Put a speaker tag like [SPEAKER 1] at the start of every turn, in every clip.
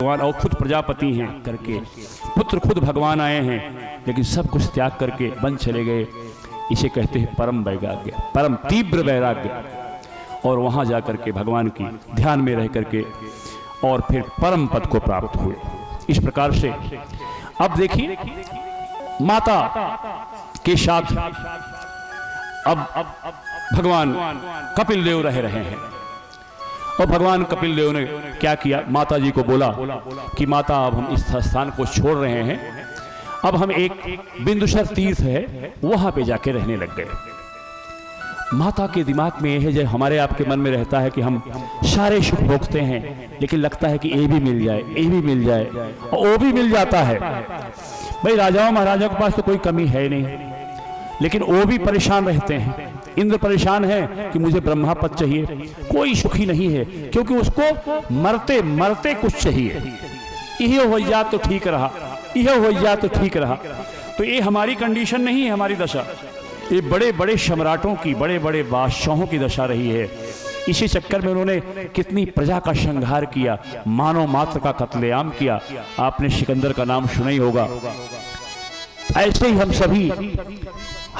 [SPEAKER 1] भगवान और खुद प्रजापति हैं करके, पुत्र खुद भगवान आए हैं, लेकिन सब कुछ त्याग करके वन चले गए। इसे कहते हैं परम वैराग्य, परम तीव्र वैराग्य। और वहां जाकर के भगवान की ध्यान में रह करके और फिर परम पद को प्राप्त हुए। इस प्रकार से अब देखिए माता के साथ अब भगवान कपिल देव रह रहे हैं। और भगवान कपिल देव ने क्या किया, माता जी को बोला कि माता अब हम इस स्थान को छोड़ रहे हैं, अब हम एक बिंदुसर तीर्थ है वहां पे जाके रहने लग गए। माता के दिमाग में यह है, जब हमारे आपके मन में रहता है कि हम सारे सुख भोगते हैं, लेकिन लगता है कि ये भी मिल जाए, ये भी मिल जाए, और वो भी मिल जाता है। भाई राजाओं महाराजाओं के पास तो कोई कमी है नहीं, लेकिन वो भी परेशान रहते हैं। इंद्र परेशान है कि मुझे ब्रह्मा पद चाहिए, कोई सुखी नहीं है, क्योंकि उसको मरते मरते कुछ चाहिए। यही हो जाए तो ठीक रहा, यह हो जाए तो ठीक रहा। तो ये हमारी कंडीशन नहीं है, हमारी दशा ये बड़े बड़े सम्राटों की, बड़े बड़े बादशाहों की दशा रही है। इसी चक्कर में उन्होंने कितनी प्रजा का संहार किया, मानव मात्र का कत्लेआम किया। आपने सिकंदर का नाम सुना ही होगा। ऐसे ही हम सभी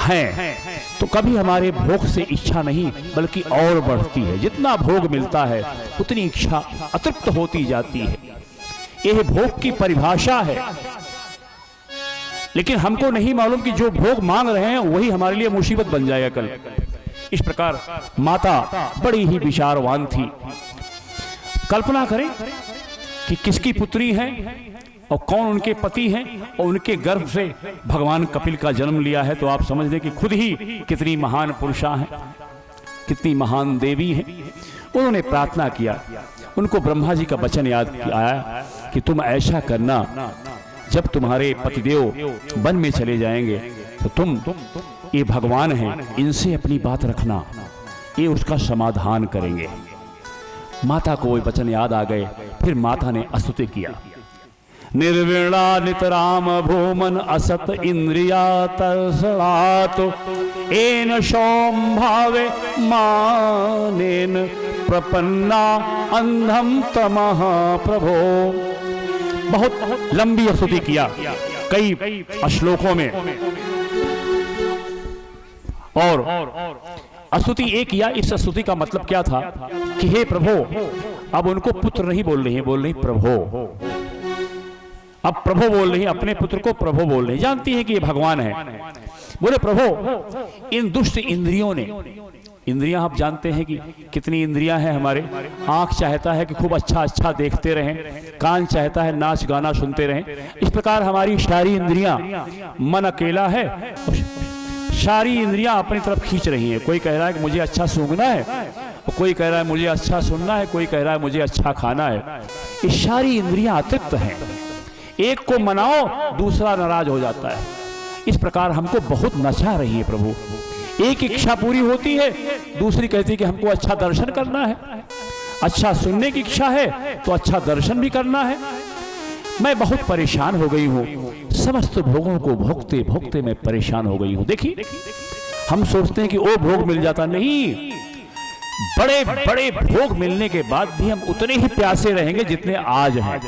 [SPEAKER 1] हैं, तो कभी हमारे भोग से इच्छा नहीं बल्कि और बढ़ती है। जितना भोग मिलता है उतनी इच्छा अतृप्त होती जाती है। यह भोग की परिभाषा है, लेकिन हमको नहीं मालूम कि जो भोग मांग रहे हैं वही हमारे लिए मुसीबत बन जाएगा कल। इस प्रकार माता बड़ी ही विचारवान थी। कल्पना करें कि किसकी पुत्री है और कौन उनके पति हैं, और उनके गर्भ से भगवान कपिल का जन्म लिया है, तो आप समझ लें कि खुद ही कितनी महान पुरुषा हैं, कितनी महान देवी हैं। उन्होंने प्रार्थना किया, उनको ब्रह्मा जी का वचन याद आया कि तुम ऐसा करना, जब तुम्हारे पतिदेव वन में चले जाएंगे तो तुम ये भगवान हैं, इनसे अपनी बात रखना, ये उसका समाधान करेंगे। माता को वो वचन याद आ गए। फिर माता ने स्तुति किया, निर्विणा नितराम भूमन असत इंद्रिया तरसलात एन सौम्भावे मानेन प्रपन्ना अंधम तमः प्रभो। बहुत लंबी स्तुति किया कई श्लोकों में, और स्तुति एक किया। इस स्तुति का मतलब क्या था कि हे प्रभो, अब उनको पुत्र नहीं बोल रही है, बोल रही प्रभो। अब प्रभो बोल रही है, अपने पुत्र को प्रभो बोल रही, जानती है कि ये भगवान है। बोले प्रभो, इन दुष्ट इंद्रियों ने, इंद्रियां आप जानते हैं कि कितनी इंद्रियां हैं हमारे। आंख चाहता है कि खूब अच्छा अच्छा देखते रहें, कान चाहता है नाच गाना सुनते रहें। इस प्रकार हमारी सारी इंद्रियां, मन अकेला है, सारी इंद्रियां अपनी तरफ खींच रही हैं। कोई कह रहा है कि मुझे अच्छा सूंघना है, और कोई कह रहा है मुझे अच्छा सुनना है, कोई कह रहा है मुझे अच्छा खाना है। ये सारी इंद्रियां अतृप्त हैं। एक को मनाओ दूसरा नाराज हो जाता है। इस प्रकार हमको बहुत नचा रही है प्रभु। एक इच्छा पूरी होती है, दूसरी कहती है कि हमको अच्छा दर्शन करना है, अच्छा सुनने की इच्छा है तो अच्छा दर्शन भी करना है। मैं बहुत परेशान हो गई हूँ, समस्त भोगों को भोगते भोगते मैं परेशान हो गई हूँ। देखिए, हम सोचते हैं कि वो भोग मिल जाता, नहीं, बड़े बड़े भोग मिलने के बाद भी हम उतने ही प्यासे रहेंगे जितने आज हैं।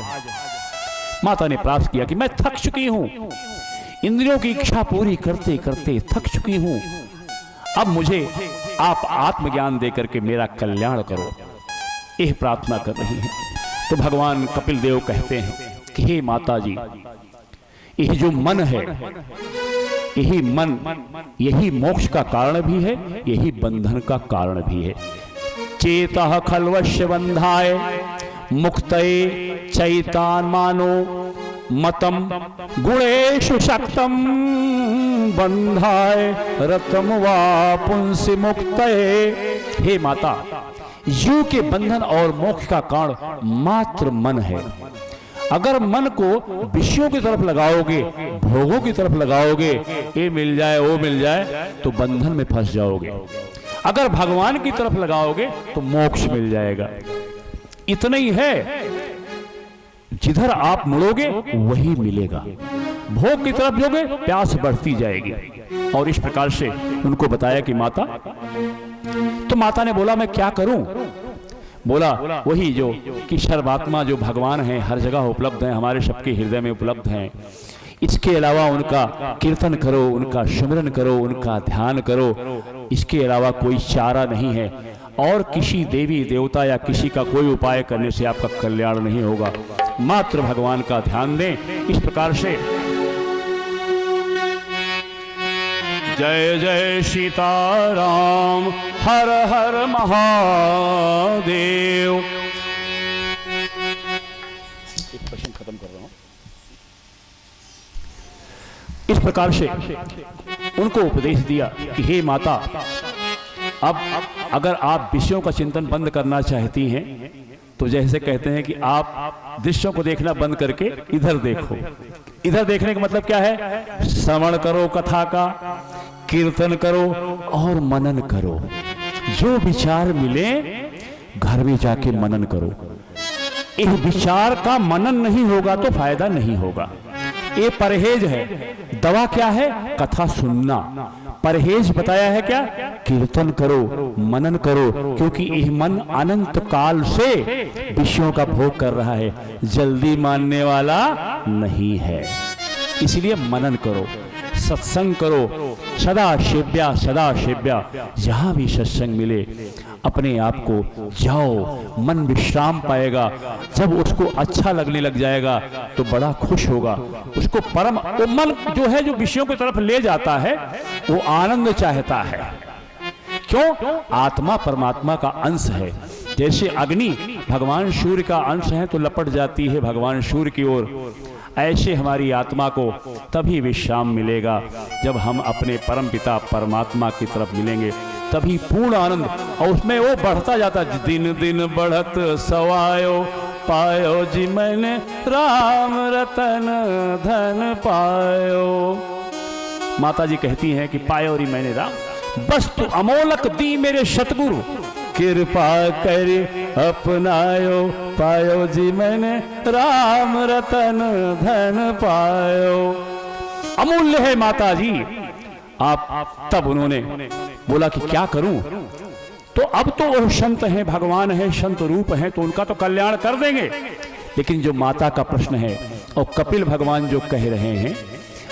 [SPEAKER 1] माता ने प्राप्त किया कि मैं थक चुकी हूं, इंद्रियों की इच्छा पूरी करते करते थक चुकी हूं, अब मुझे आप आत्मज्ञान देकर के मेरा कल्याण करो, यह प्रार्थना कर रही है। तो भगवान कपिल देव कहते हैं कि हे माता जी, यही जो मन है, यही मन, यही मोक्ष का कारण भी है, यही बंधन का कारण भी है। चेतः खल्वस्य बंधाय मुक्तये चैतान मानो मतम गुणेषु शक्तम बंधाय रतम वा पुंसि मुक्तये। हे माता, जीव के बंधन और मोक्ष का कारण मात्र मन है। अगर मन को विषयों की तरफ लगाओगे, भोगों की तरफ लगाओगे, ये मिल जाए वो मिल जाए, तो बंधन में फंस जाओगे। अगर भगवान की तरफ लगाओगे तो मोक्ष मिल जाएगा। इतना ही है, जिधर आप मुड़ोगे वही मिलेगा। भोग की तरफ जोगे प्यास बढ़ती जाएगी। और इस प्रकार से उनको बताया कि माता, तो माता ने बोला मैं क्या करूं? बोला वही जो कि सर्वात्मा जो भगवान हैं हर जगह उपलब्ध हैं, हमारे सबके हृदय में उपलब्ध हैं। इसके अलावा उनका कीर्तन करो, उनका सिमरन करो, उनका ध्यान करो, इसके अलावा कोई चारा नहीं है। और किसी देवी देवता या किसी का कोई उपाय करने से आपका कल्याण नहीं होगा, मात्र भगवान का ध्यान दें। इस प्रकार से जय जय सीताराम, हर हर महादेव। एक प्रश्न खत्म कर रहा हूं। इस प्रकार से उनको उपदेश दिया कि हे माता, अब अगर आप विषयों का चिंतन बंद करना चाहती हैं तो जैसे कहते हैं कि आप दृश्यों को देखना बंद करके इधर देखो। इधर देखने का मतलब क्या है? श्रवण करो कथा का, कीर्तन करो और मनन करो। जो विचार मिले घर में जाके मनन करो। इस विचार का मनन नहीं होगा तो फायदा नहीं होगा। ये परहेज है। दवा क्या है? कथा सुनना। परहेज बताया है क्या? कीर्तन करो, मनन करो, क्योंकि यह मन अनंत काल से विषयों का भोग कर रहा है, जल्दी मानने वाला नहीं है। इसलिए मनन करो, सत्संग करो, सदा सेव्या। जहां भी सत्संग मिले अपने आप को जाओ, मन विश्राम पाएगा। जब उसको अच्छा लगने लग जाएगा तो बड़ा खुश होगा। उसको परम मन जो है, जो विषयों की तरफ ले जाता है, वो आनंद चाहता है। क्यों? आत्मा परमात्मा का अंश है। जैसे अग्नि भगवान सूर्य का अंश है तो लपट जाती है भगवान सूर्य की ओर, ऐसे हमारी आत्मा को तभी विश्राम मिलेगा जब हम अपने परम पिता परमात्मा की तरफ मिलेंगे, तभी पूर्ण आनंद। और उसमें वो बढ़ता जाता, दिन दिन बढ़त सवायो पायो जी मैंने राम रतन धन पायो। माता जी कहती हैं कि पायो री मैंने राम, बस तू अमोलक दी मेरे सतगुरु, कृपा कर अपनायो पायो जी मैंने राम रतन धन पायो। अमूल्य है माता जी। आप तब उन्होंने बोला कि क्या करूं? तो अब तो वो संत हैं, भगवान है, संत रूप हैं, तो उनका तो कल्याण कर देंगे। लेकिन जो माता का प्रश्न है और कपिल भगवान जो कह रहे हैं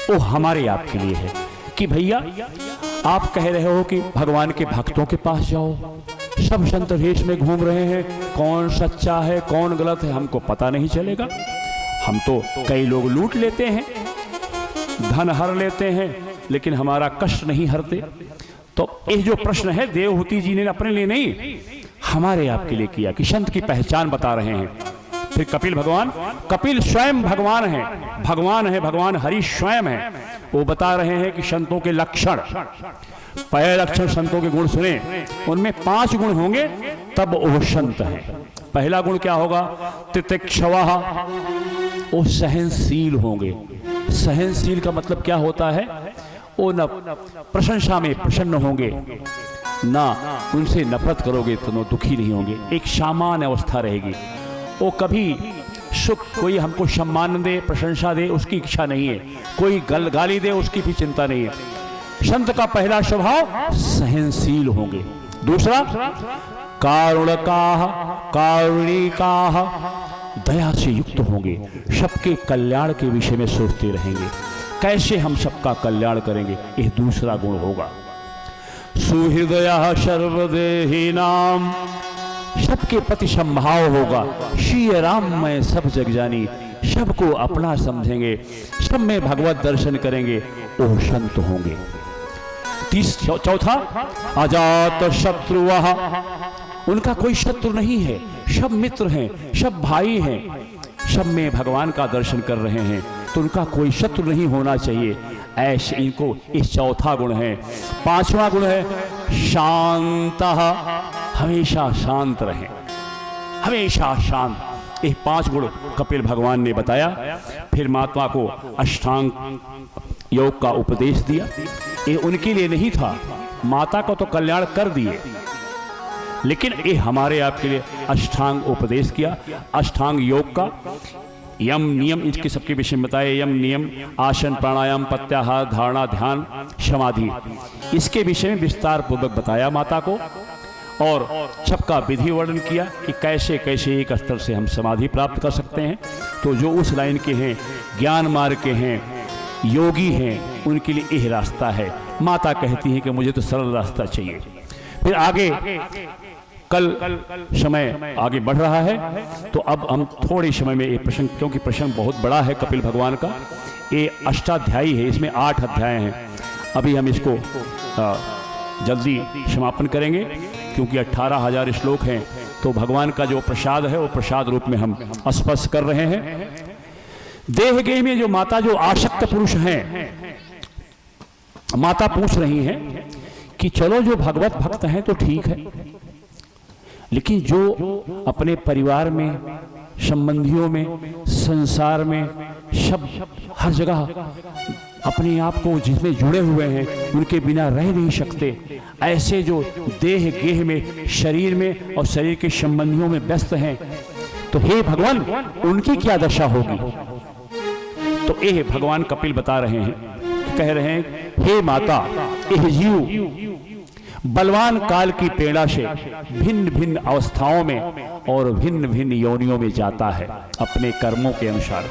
[SPEAKER 1] वो हमारे आपके लिए है कि भैया आप कह रहे हो कि भगवान के भक्तों के पास जाओ, सब संत वेश में घूम रहे हैं, कौन सच्चा है कौन गलत है हमको पता नहीं चलेगा। हम तो कई लोग लूट लेते हैं, धन हर लेते हैं, लेकिन हमारा कष्ट नहीं हरते। तो ये जो प्रश्न है देवहूति जी ने अपने लिए नहीं हमारे आपके लिए किया कि संत की पहचान बता रहे हैं। फिर कपिल स्वयं भगवान है, भगवान हरि स्वयं है। वो बता रहे हैं कि संतों के लक्षण, पहले लक्षण संतों के गुण सुने, उनमें 5 गुण होंगे तब वो संत है। पहला गुण क्या होगा? तितिक्षवः, वो सहनशील होंगे। सहनशील का मतलब क्या होता है? वो न प्रशंसा में प्रसन्न होंगे, ना उनसे नफरत करोगे तो न दुखी नहीं होंगे। एक सामान्य अवस्था रहेगी। वो कभी सुख, कोई हमको सम्मान दे प्रशंसा दे उसकी इच्छा नहीं है, कोई गाली दे उसकी भी चिंता नहीं है। संत का पहला स्वभाव सहनशील होंगे। दूसरा कारुणकाः कारुणिकाः, दया से युक्त होंगे, सबके कल्याण के विषय में सोचते रहेंगे, कैसे हम सबका कल्याण करेंगे, यह दूसरा गुण होगा। सुहृदयः सर्वदेहिनां, सबके प्रति संभाव होगा। श्री राम मैं सब जग जानी, सबको अपना समझेंगे, सब में भगवत दर्शन करेंगे, वो संत होंगे। चौथा अजात शत्रुवः, उनका कोई शत्रु नहीं है, सब मित्र हैं, सब भाई हैं, सब में भगवान का दर्शन कर रहे हैं, तो उनका कोई शत्रु नहीं होना चाहिए। ऐसे इनको इस चौथा गुण है। 5वां गुण है शांतः, हमेशा शांत रहें, हमेशा शांत। ये 5 गुण कपिल भगवान ने बताया। फिर महात्मा को अष्टांग योग का उपदेश दिया। ये उनके लिए नहीं था, माता को तो कल्याण कर दिए, लेकिन ये हमारे आपके लिए अष्टांग उपदेश किया। अष्टांग योग का यम नियम इसके सबके विषय में बताए। यम नियम, आसन प्राणायाम प्रत्याहार धारणा ध्यान समाधि, इसके विषय में विस्तार पूर्वक बताया माता को। और सबका विधि वर्णन किया कि कैसे कैसे एक स्तर से हम समाधि प्राप्त कर सकते हैं। तो जो उस लाइन के हैं, ज्ञान मार्ग के हैं, योगी हैं, उनके लिए यह रास्ता है। माता कहती हैं कि मुझे तो सरल रास्ता चाहिए। फिर आगे कल समय आगे बढ़ रहा है, तो अब हम थोड़े समय में ये प्रसंग, क्योंकि प्रसंग बहुत बड़ा है कपिल भगवान का, ये अष्टाध्यायी है, इसमें 8 अध्याय हैं। अभी हम इसको जल्दी समापन करेंगे, क्योंकि 18,000 श्लोक हैं। तो भगवान का जो प्रसाद है वो प्रसाद रूप में हम स्पर्श कर रहे हैं। देह गेह में जो माता, जो आसक्त पुरुष हैं, माता पूछ रही हैं कि चलो जो भगवत भक्त हैं तो ठीक है, लेकिन जो अपने परिवार में, संबंधियों में, संसार में, सब हर जगह अपने आप को जिसमें जुड़े हुए हैं, उनके बिना रह नहीं सकते, ऐसे जो देह गेह में, शरीर में और शरीर के संबंधियों में व्यस्त हैं, तो हे भगवान उनकी क्या दशा होगी। तो यह भगवान कपिल बता रहे हैं, कह रहे हैं हे माता, यह जीव बलवान काल की प्रेरणा से भिन्न भिन्न अवस्थाओं में और भिन्न भिन्न योनियों में जाता है अपने कर्मों के अनुसार।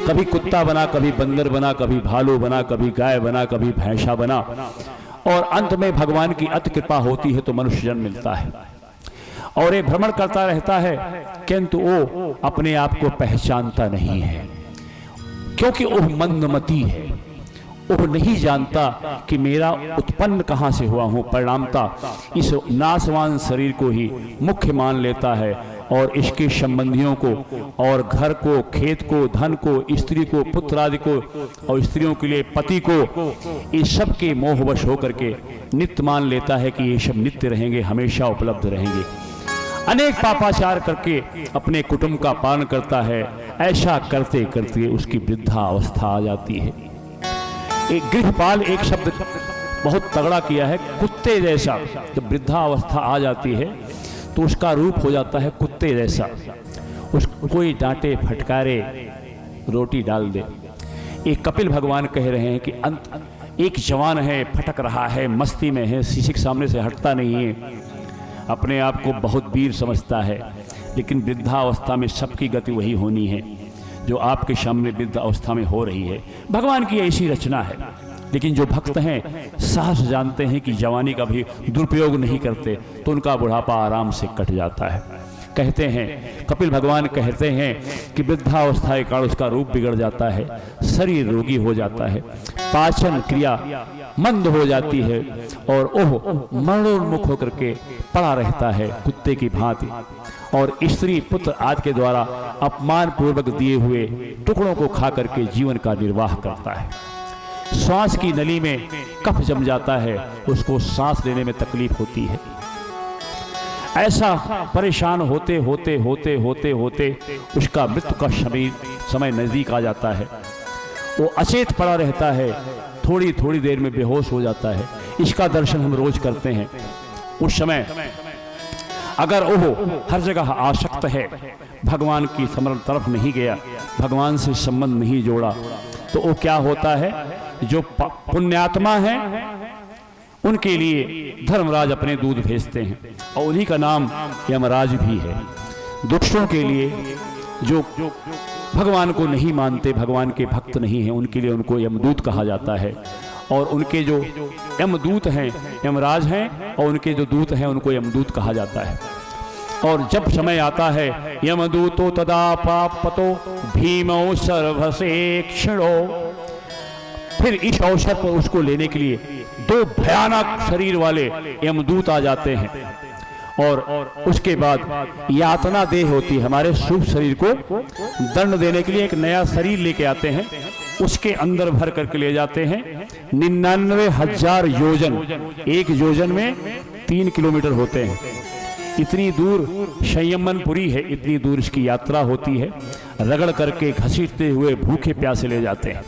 [SPEAKER 1] कभी कुत्ता बना, कभी बंदर बना, कभी भालू बना, कभी गाय बना, कभी भैंसा बना, और अंत में भगवान की अति कृपा होती है तो मनुष्य जन्म मिलता है। और ये भ्रमण करता रहता है, किंतु वो अपने आप को पहचानता नहीं है, क्योंकि वो मंदमती है। वो नहीं जानता कि मेरा उत्पन्न कहां से हुआ हूं। परिणामता इस नाशवान शरीर को ही मुख्य मान लेता है और इसके संबंधियों को और घर को, खेत को, धन को, स्त्री को, पुत्र आदि को और स्त्रियों के लिए पति को, इस सब के मोहवश होकर के नित्य मान लेता है कि ये सब नित्य रहेंगे, हमेशा उपलब्ध रहेंगे। अनेक पापाचार करके अपने कुटुंब का पालन करता है। ऐसा करते करते उसकी वृद्धावस्था आ जाती है। एक गृहपाल एक शब्द बहुत तगड़ा किया है, कुत्ते जैसा। जब वृद्धावस्था आ जाती है तो उसका रूप हो जाता है कुत्ते जैसा। उसको कोई डांटे, फटकारे, रोटी डाल दे। एक कपिल भगवान कह रहे हैं कि एक जवान है, फटक रहा है, मस्ती में है, शीशे के सामने से हटता नहीं है, अपने आप को बहुत वीर समझता है, लेकिन वृद्धावस्था में सबकी गति वही होनी है जो आपके सामने वृद्ध अवस्था में हो रही है। भगवान की ऐसी रचना है। लेकिन जो भक्त हैं साहस जानते हैं कि जवानी का भी दुरुपयोग नहीं करते, तो उनका बुढ़ापा आराम से कट जाता है। कहते हैं, कपिल भगवान कहते हैं कि वृद्धावस्था के कारण उसका रूप बिगड़ जाता है, शरीर रोगी हो जाता है, पाचन क्रिया मंद हो जाती है और ओह मरणोन्मुख होकर के पड़ा रहता है कुत्ते की भांति, और स्त्री पुत्र आदि के द्वारा अपमान पूर्वक दिए हुए टुकड़ों को खा करके जीवन का निर्वाह करता है। श्वास की नली में कफ जम जाता है, उसको सांस लेने में तकलीफ होती है। ऐसा परेशान होते होते होते होते होते उसका मृत्यु का समय नजदीक आ जाता है। वो अचेत पड़ा रहता है, थोड़ी थोड़ी देर में बेहोश हो जाता है। इसका दर्शन हम रोज करते हैं। उस समय अगर वो हर जगह आसक्त है, भगवान की स्मरण तरफ नहीं गया, भगवान से संबंध नहीं जोड़ा, तो वो क्या होता है, जो पुण्यात्मा है उनके लिए धर्मराज अपने दूध भेजते हैं और उन्हीं का नाम यमराज भी है। दुष्टों के लिए, जो भगवान को नहीं मानते, भगवान के भक्त नहीं हैं, उनके लिए उनको यमदूत कहा जाता है। और उनके जो यमदूत हैं यमराज हैं, और उनके जो दूत हैं उनको यमदूत कहा जाता है। और जब समय आता है, यमदूतो तदा पापतो भीमो सर्वसेक्षिणो, फिर इस अवसर पर उसको लेने के लिए 2 भयानक शरीर वाले यमदूत आ जाते हैं और उसके बाद यातना देह होती है, हमारे शुभ शरीर को दंड देने के लिए एक नया शरीर लेके आते हैं, उसके अंदर भर करके ले जाते हैं। 99,000 योजन, एक योजन में 3 किलोमीटर होते हैं, इतनी दूर संयमनपुरी है, इतनी दूर इसकी यात्रा होती है। रगड़ करके घसीटते हुए भूखे प्यासे ले जाते हैं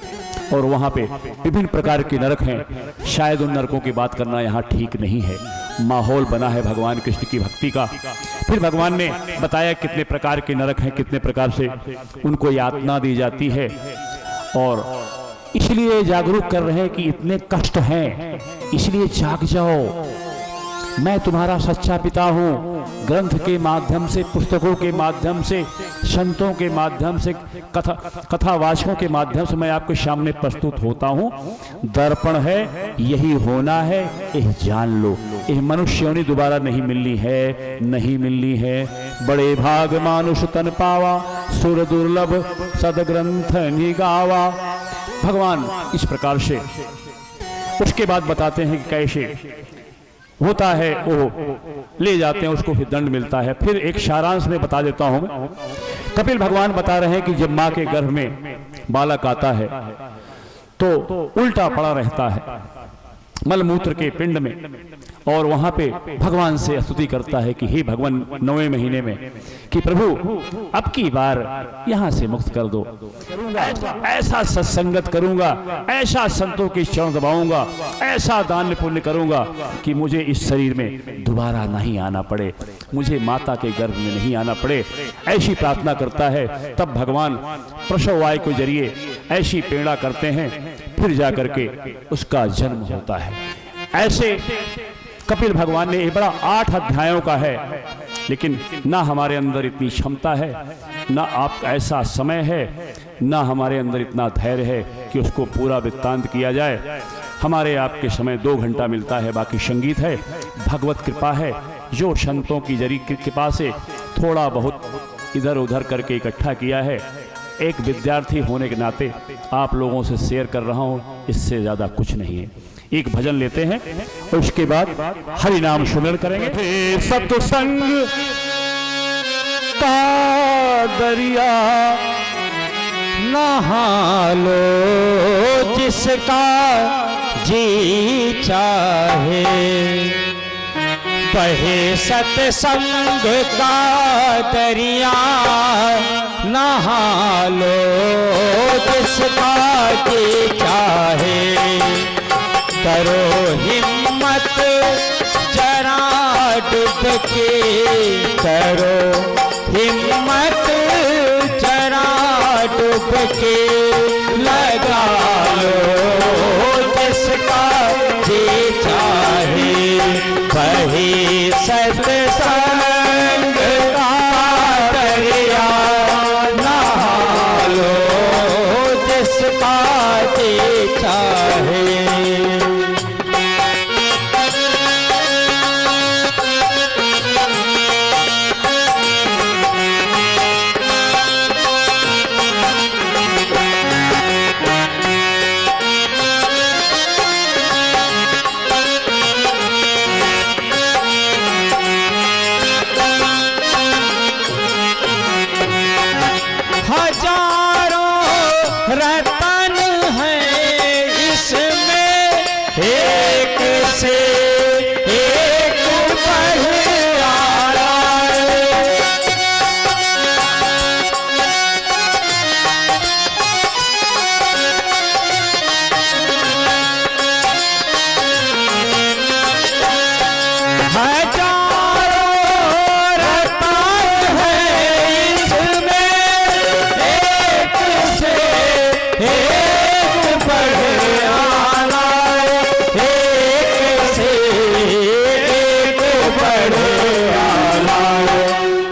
[SPEAKER 1] और वहाँ पे विभिन्न प्रकार के नरक हैं। शायद उन नरकों की बात करना यहाँ ठीक नहीं है, माहौल बना है भगवान कृष्ण की भक्ति का। फिर भगवान ने बताया कितने प्रकार के नरक हैं, कितने प्रकार से उनको यातना दी जाती है, और इसलिए जागरूक कर रहे हैं कि इतने कष्ट हैं, इसलिए जाग जाओ। मैं तुम्हारा सच्चा पिता हूँ। ग्रंथ के माध्यम से, पुस्तकों के माध्यम से, संतों के माध्यम से, कथावाचकों के माध्यम से मैं आपके सामने प्रस्तुत होता हूँ। दर्पण है, यही होना है, यह जान लो। यह मनुष्य योनि दोबारा नहीं मिलनी है, नहीं मिलनी है। बड़े भाग मानुष तन पावा, सुर दुर्लभ सदग्रंथ निगावा। भगवान इस प्रकार से उसके बाद बताते हैं कि कैसे होता है, वो ले जाते हैं उसको, फिर दंड मिलता है। फिर एक सारांश में बता देता हूं मैं। कपिल भगवान बता रहे हैं कि जब मां के गर्भ में बालक आता है तो उल्टा पड़ा रहता है मलमूत्र के पिंड में, और वहां पे भगवान से स्तुति करता है कि हे भगवान 9वें महीने में कि प्रभु अब की बार यहां से मुक्त कर दो। ऐसा सत्संगत करूंगा, ऐसा संतों के चरण दबाऊंगा, ऐसा दान पुण्य करूंगा कि मुझे इस शरीर में दोबारा नहीं आना पड़े, मुझे माता के गर्भ में नहीं आना पड़े। ऐसी प्रार्थना करता है। तब भगवान प्रसव वायु के जरिए ऐसी प्रेरणा करते हैं, फिर जाकर के उसका जन्म होता है। ऐसे कपिल भगवान ने एक बड़ा 8 अध्यायों का है, लेकिन ना हमारे अंदर इतनी क्षमता है, ना आप ऐसा समय है, ना हमारे अंदर इतना धैर्य है कि उसको पूरा वृत्तांत किया जाए। हमारे आपके समय 2 घंटा मिलता है, बाकी संगीत है, भगवत कृपा है। जो संतों की जरी कृपा से थोड़ा बहुत इधर उधर करके इकट्ठा किया है, एक विद्यार्थी होने के नाते आप लोगों से शेयर कर रहा हूँ, इससे ज़्यादा कुछ नहीं है। एक भजन लेते हैं और उसके बाद हरि नाम सुमिरन करेंगे। सत्संग का दरिया नहा लो जिसका जी चाहे, बहे सत्संग का दरिया नहा लो जिसका जी चाहे। करो हिम्मत जरा डुबके, करो हिम्मत जरा डुबके, लगा लो जिसका जी चाहे। वही सत्संग का दरिया नहा लो जिसका जी चाहे।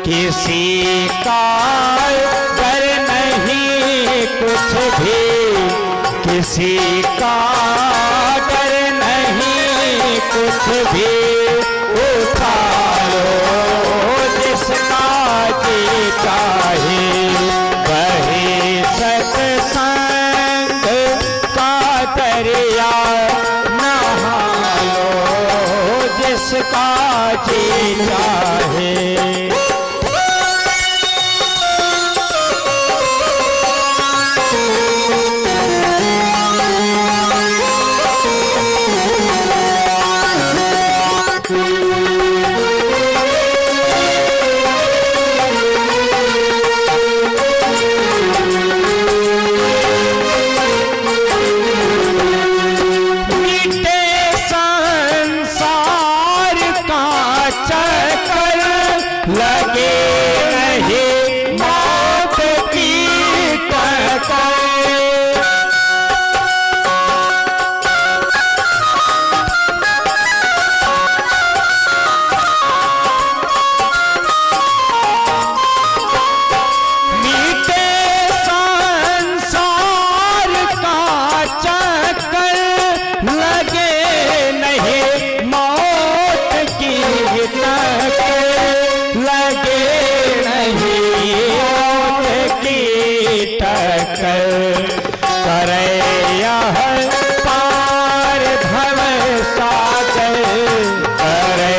[SPEAKER 1] किसी का डर नहीं कुछ भी, किसी का डर नहीं कुछ भी, उठा लो जिसका जी चाहे। वही सत्संग का दरिया नहा लो जिसका जी चाहे।
[SPEAKER 2] शंकर करे यह पार भव सागर करे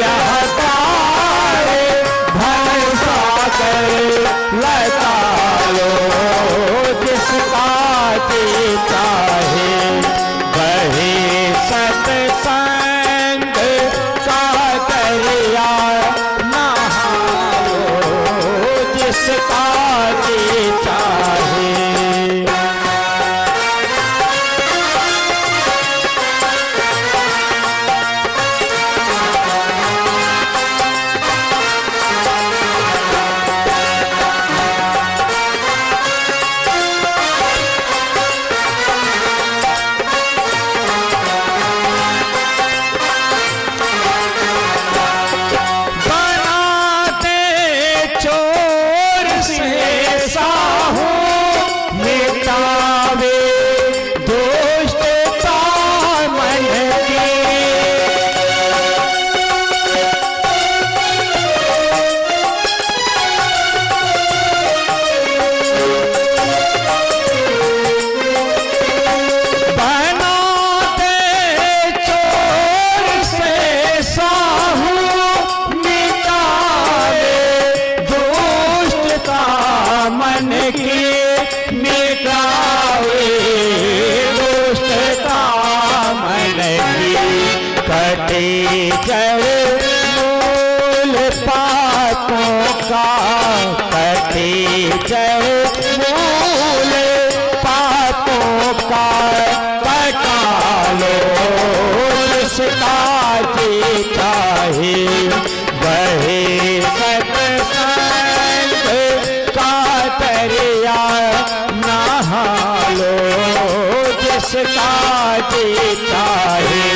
[SPEAKER 2] यह पार भव सागर लगा लो जिसका जी चाहे वही सत्संग का दरिया नहा लो जिसका जी चाहे। मूल पापों का कटे जय मूल पापों का कटा लो जिसका जी चाहे वही सत्संग का दरिया नहा लो जिसका जी चाहे।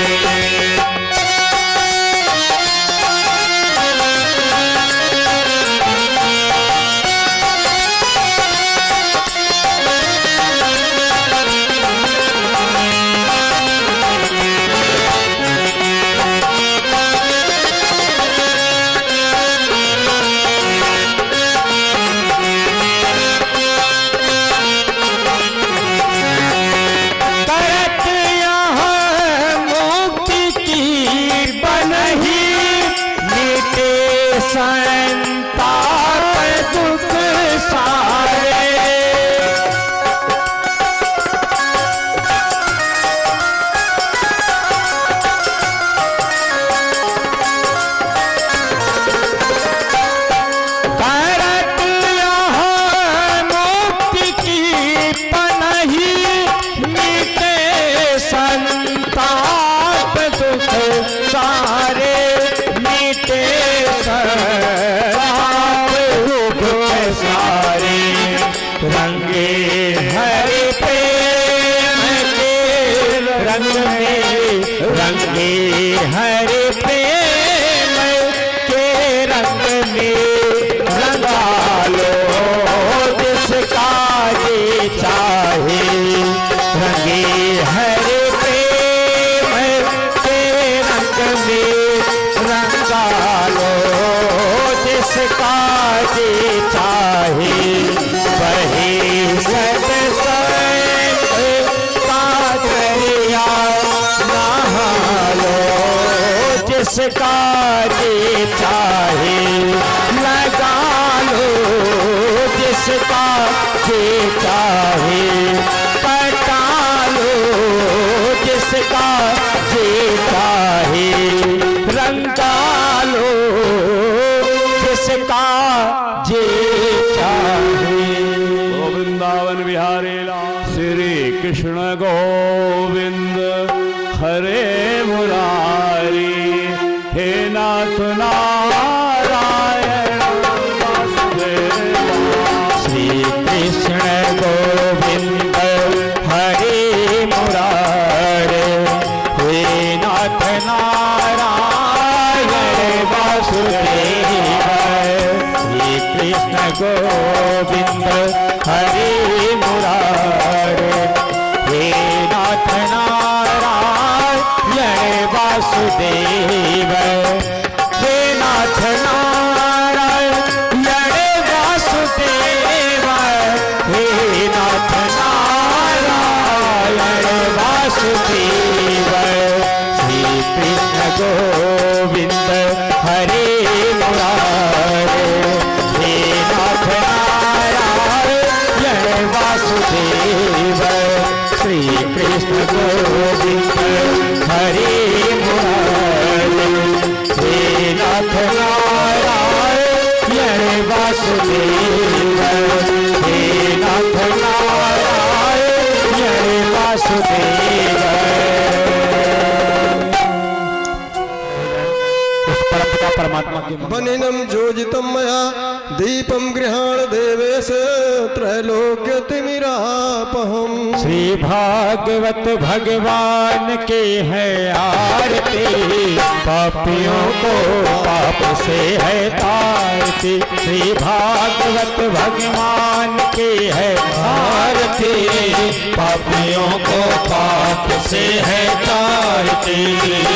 [SPEAKER 2] संताप दुख सारे करत यहाँ मुक्ति की पनही मिटे संताप दुख सारे मिटे सारे रंगे हरे प्रेम के रंग में रंगे हरे प्रेम के रंग में रंगा लो जिसका जी चाहे रंगे हरे प्रेम के रंग में रंगा लो जिसका जी चाहे वही सत्संग का दरिया नहा लो जिसका जी चाहे लगा लो जिसका जी चाहे कटा लो जिसका जी चाहे रंगा लो जिसका जी चाहे।
[SPEAKER 1] वृंदावन बिहारी लाल श्री कृष्ण गोविंद हरे मुरारी हे नाथ नारायण वासुदेव।
[SPEAKER 2] श्री कृष्ण गोविंद हरे मुरारी हे नाथ नारायण वासुदेव। श्री कृष्ण गोविंद हरे मुरारी हे नाथ नारायण वासुदेव। हे नाथ गोविंद हरे मुरारे। हे नाथ नारायण वासुदेव श्री कृष्ण गोविंद हरे मुरारे। हे नाथ नारायण वासुदेव हे नाथ नारायण वासुदेव। उस परमपिता परमात्मा के
[SPEAKER 3] वनिनं योजितं मया दीपं गृहाण देवेश त्रैलोक्यतिमिरापहम्।
[SPEAKER 2] श्री भागवत भगवान के है आरती, पापियों को पाप से है तारती। श्री भागवत भगवान के है आरती, पापियों को पाप से है तारती।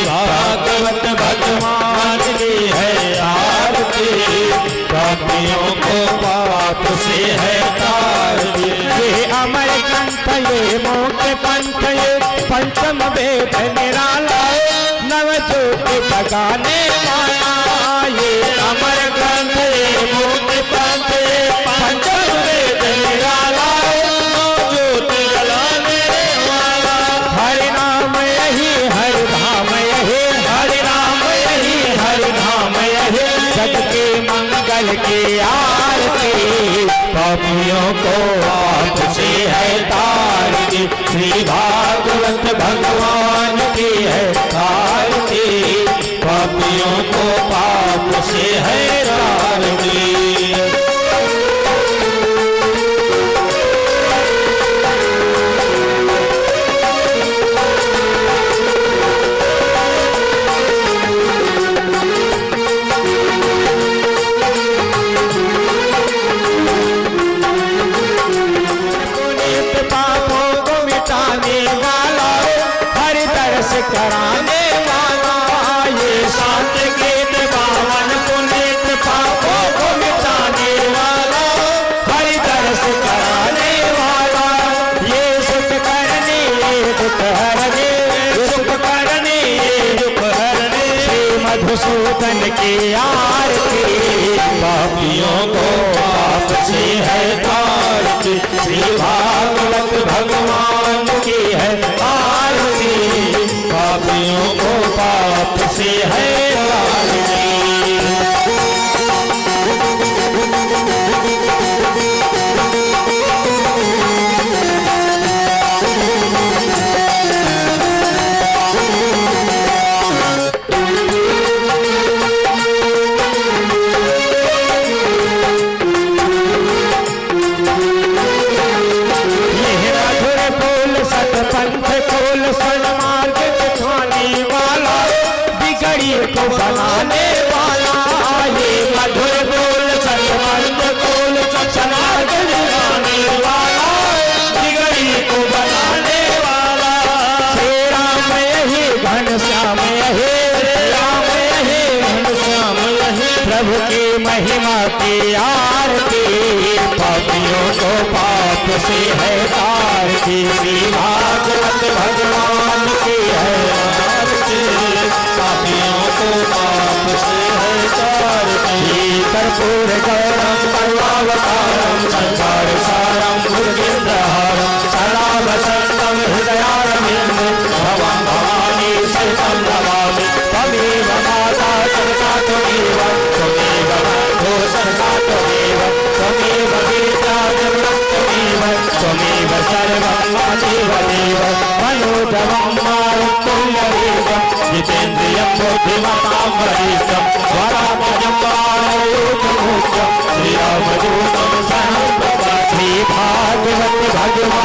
[SPEAKER 2] भागवत भगवान की है आरती, पापियों को पाप से है तारती। ये अमर ग्रंथ ये मोक्ष पंथ ये पंचम वेद निराला, नव ज्योति जगाने वाला। ये अमर ग्रंथ ये मोक्ष पंथ ये पंचम वेद निराला, नव ज्योति जलाने वाला। हरि नाम यही हरि धाम यही, हरि नाम यही हरि धाम यही, जग के मंगल की आरती, पापियों को पाप से है तारती। श्री भागवत भगवान की है आरती, पापियों को पाप से है तारती। कराने वाला ये शांत गीत पावन पुनीत पापों को मिटाने वाला, हरि दर्श कराने वाला। ये सुख करने ये दुख हरने, सुख करने ये दुख हरने। श्री मधुसूदन की आरती, पापियों को पाप से है तारती। श्री भागवत भगवान की है आरती, पापियों को पाप से है तारती। को बनाने वाला, ये मधुर बोल सतमंद बोल सनातन बनाने वाला, बिगड़ी को बनाने वाला। श्री राम यही घनश्याम यही, राम यही घनश्याम यही, प्रभु की महिमा की आरती, पापियों को पाप से है तारती। श्री भागवत भगवान की है आरती, पापियों को पाप से है तारती। कर्पूर गौरम सर्वावतारम संसार सारम भुजगेन्द्रहारम सदा वसंतम हृदयारविंदे भवं भवानी सहितं नमामि। त्वमेव माता सविता त्वमेव, त्वमेव बन्धो सखा त्वमेव, त्वमेव पिता त्वमेव, त्वमेव सर्वं ममेव देव। मनोजवं मारुतुल्यवेगं जितेन्द्रियं बुद्धिमतां वरिष्ठं वरामजं वायुपुत्रं श्रीरामदूतं शरणं प्रपद्ये। श्री भागवत भगवान